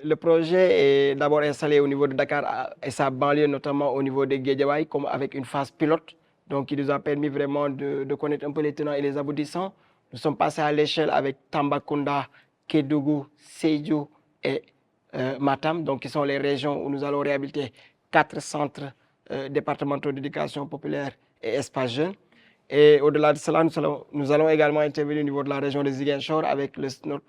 Le projet est d'abord installé au niveau de Dakar et sa banlieue, notamment au niveau de Guédiawaye, comme avec une phase pilote. Donc, il nous a permis vraiment de connaître un peu les tenants et les aboutissants. Nous sommes passés à l'échelle avec Tambacounda, Kédougou, Sédhiou et Matam, donc qui sont les régions où nous allons réhabiliter 4 centres départementaux d'éducation populaire et espaces jeunes. Et au-delà de cela, nous allons également intervenir au niveau de la région de Ziguinchor avec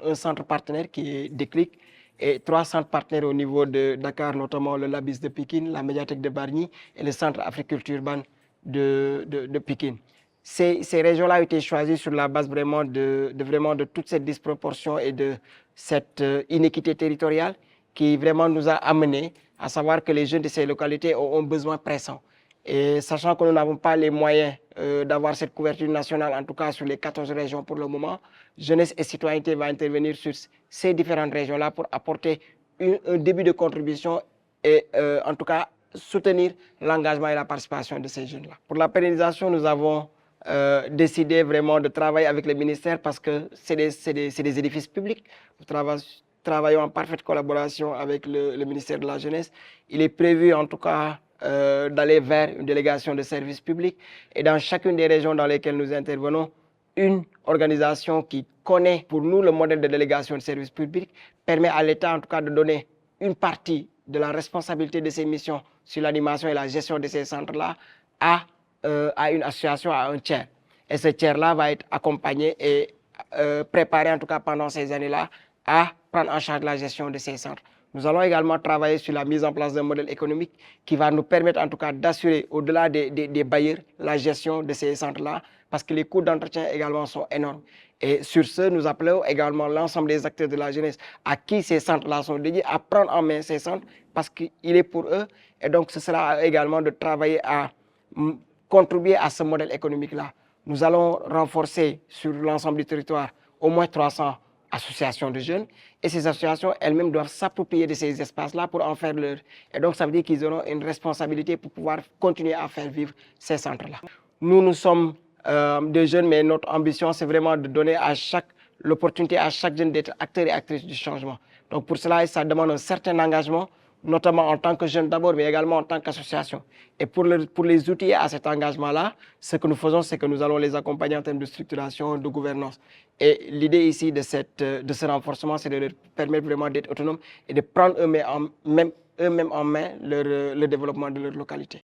un centre partenaire qui est Déclic et 3 centres partenaires au niveau de Dakar, notamment le Labis de Pikine, la médiathèque de Bargny et le centre agriculture urbaine de Pikine. Ces régions-là ont été choisies sur la base vraiment de toute cette disproportion et de cette inéquité territoriale qui vraiment nous a amené à savoir que les jeunes de ces localités ont un besoin pressant. Et sachant que nous n'avons pas les moyens d'avoir cette couverture nationale, en tout cas sur les 14 régions pour le moment, Jeunesse et Citoyenneté va intervenir sur ces différentes régions-là pour apporter un début de contribution et en tout cas soutenir l'engagement et la participation de ces jeunes-là. Pour la pérennisation, nous avons décidé vraiment de travailler avec le ministère parce que c'est des édifices publics. Nous travaillons en parfaite collaboration avec le ministère de la Jeunesse. Il est prévu en tout cas d'aller vers une délégation de services publics et dans chacune des régions dans lesquelles nous intervenons, une organisation qui connaît pour nous le modèle de délégation de services publics permet à l'État en tout cas de donner une partie de la responsabilité de ses missions sur l'animation et la gestion de ces centres-là à une association, à un tiers. Et ce tiers-là va être accompagné et préparé en tout cas pendant ces années-là à prendre en charge la gestion de ces centres. Nous allons également travailler sur la mise en place d'un modèle économique qui va nous permettre en tout cas d'assurer au-delà des bailleurs la gestion de ces centres-là parce que les coûts d'entretien également sont énormes. Et sur ce, nous appelons également l'ensemble des acteurs de la jeunesse à qui ces centres-là sont dédiés à prendre en main ces centres parce qu'il est pour eux. Et donc ce sera également de travailler à contribuer à ce modèle économique-là. Nous allons renforcer sur l'ensemble du territoire au moins 300 associations de jeunes et ces associations elles-mêmes doivent s'approprier de ces espaces-là pour en faire leur. Et donc ça veut dire qu'ils auront une responsabilité pour pouvoir continuer à faire vivre ces centres-là. Nous sommes des jeunes, mais notre ambition c'est vraiment de donner l'opportunité à chaque jeune d'être acteur et actrice du changement. Donc pour cela, ça demande un certain engagement, notamment en tant que jeune d'abord, mais également en tant qu'association. Et pour les outiller à cet engagement-là, ce que nous faisons, c'est que nous allons les accompagner en termes de structuration, de gouvernance. Et l'idée ici de ce renforcement, c'est de leur permettre vraiment d'être autonomes et de prendre eux-mêmes en main le développement de leur localité.